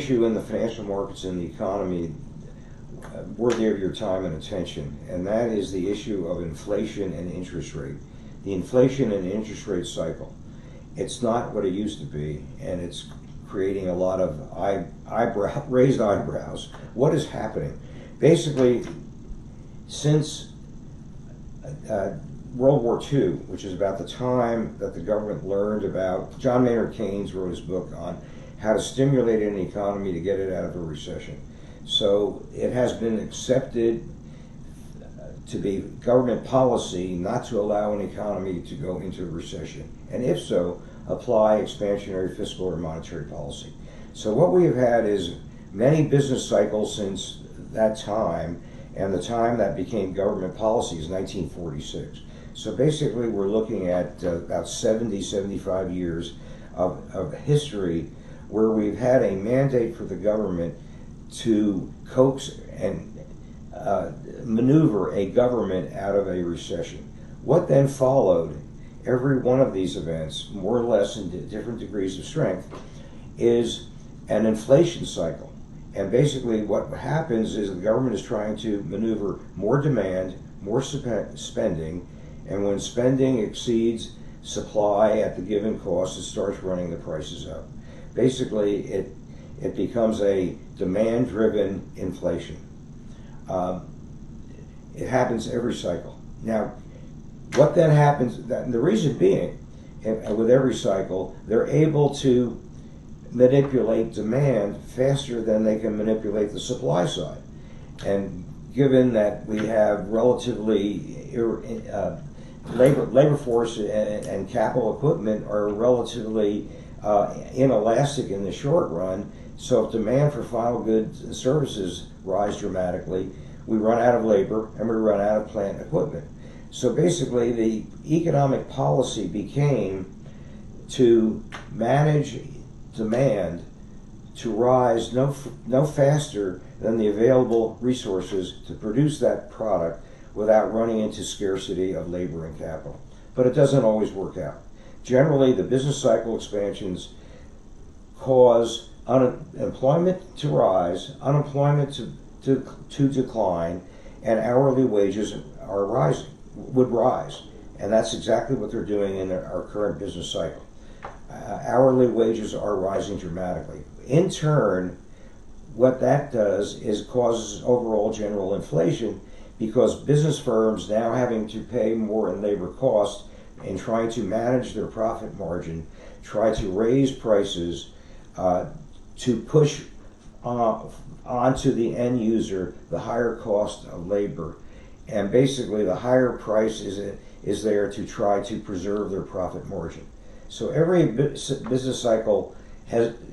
issue in the financial markets and the economy worthy of your time and attention, and that is the issue of inflation and interest rate. The inflation and interest rate cycle. It's not what it used to be, and it's creating a lot of raised eyebrows. What is happening? Basically, since World War II, which is about the time that the government learned about, John Maynard Keynes wrote his book on how to stimulate an economy to get it out of a recession. So it has been accepted to be government policy not to allow an economy to go into a recession, and if so, apply expansionary fiscal or monetary policy. So what we have had is many business cycles since that time, and the time that became government policy is 1946. So basically we're looking at about 70, 75 years of history where we've had a mandate for the government to coax and maneuver a government out of a recession. What then followed every one of these events, more or less in different degrees of strength, is an inflation cycle. And basically what happens is the government is trying to maneuver more demand, more spending, and when spending exceeds supply at the given cost, it starts running the prices up. Basically, it becomes a demand-driven inflation. It happens every cycle. Now, what then happens, the reason being, with every cycle, they're able to manipulate demand faster than they can manipulate the supply side. And given that we have relatively labor force and capital equipment are relatively inelastic in the short run, so if demand for final goods and services rise dramatically, we run out of labor and we run out of plant equipment. So basically the economic policy became to manage demand to rise no faster than the available resources to produce that product without running into scarcity of labor and capital. But it doesn't always work out. Generally, the business cycle expansions cause unemployment to rise, unemployment to decline, and hourly wages would rise. And that's exactly what they're doing in our current business cycle. Hourly wages are rising dramatically. In turn, what that does is causes overall general inflation, because business firms now having to pay more in labor costs and trying to manage their profit margin, try to raise prices to push onto the end user the higher cost of labor. And basically the higher price is there to try to preserve their profit margin. So every business cycle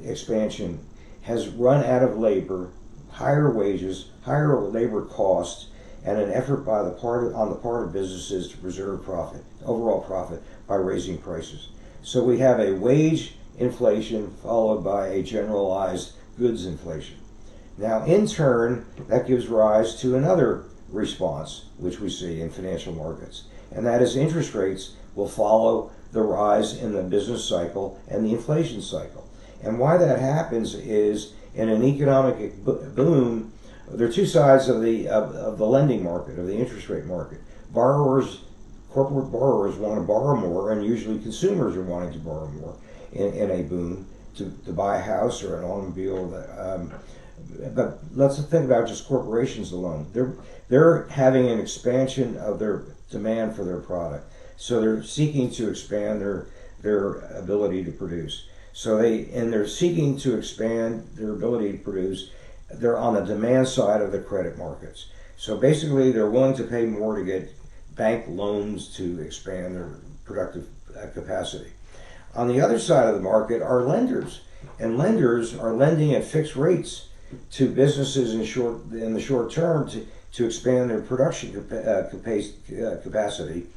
expansion has run out of labor, higher wages, higher labor costs, and an effort on the part of businesses to preserve profit, overall profit, by raising prices. So we have a wage inflation followed by a generalized goods inflation. Now, in turn, that gives rise to another response, which we see in financial markets, and that is interest rates will follow the rise in the business cycle and the inflation cycle. And why that happens is, in an economic boom, there are two sides of the lending market, of the interest rate market. Corporate borrowers want to borrow more, and usually consumers are wanting to borrow more in a boom to buy a house or an automobile. But let's think about just corporations alone. They're having an expansion of their demand for their product, so they're seeking to expand their ability to produce. So they're seeking to expand their ability to produce. They're on the demand side of the credit markets. So basically, they're willing to pay more to get bank loans to expand their productive capacity. On the other side of the market are lenders, and lenders are lending at fixed rates to businesses in the short term to expand their production capacity,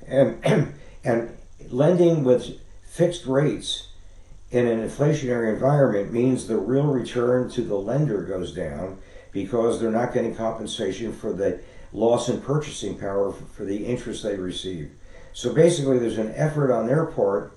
and lending with fixed rates in an inflationary environment means the real return to the lender goes down, because they're not getting compensation for the loss in purchasing power for the interest they receive. So basically there's an effort on their part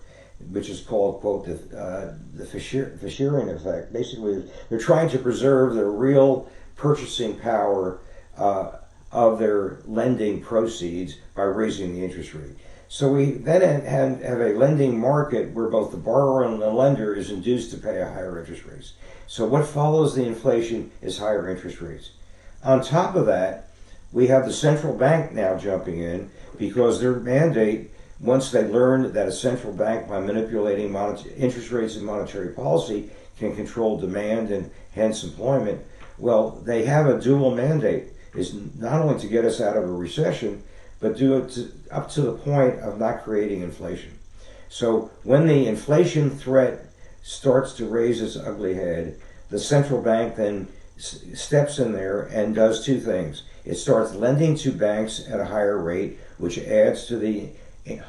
which is called, quote, the Fisherin effect. Basically, they're trying to preserve the real purchasing power of their lending proceeds by raising the interest rate. So we then have a lending market where both the borrower and the lender is induced to pay a higher interest rates. So what follows the inflation is higher interest rates. On top of that, we have the central bank now jumping in because their mandate, once they learned that a central bank, by manipulating interest rates and monetary policy, can control demand and hence employment, well, they have a dual mandate, is not only to get us out of a recession, but do it up to the point of not creating inflation. So when the inflation threat starts to raise its ugly head, the central bank then steps in there and does two things. It starts lending to banks at a higher rate, which adds to the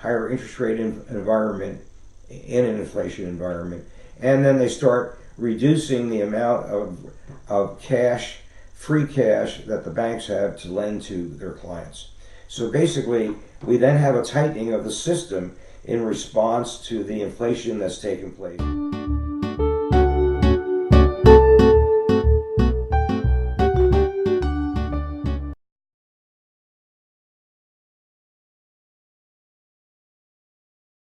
higher interest rate environment in an inflation environment. And then they start reducing the amount of cash, free cash, that the banks have to lend to their clients. So basically, we then have a tightening of the system in response to the inflation that's taken place.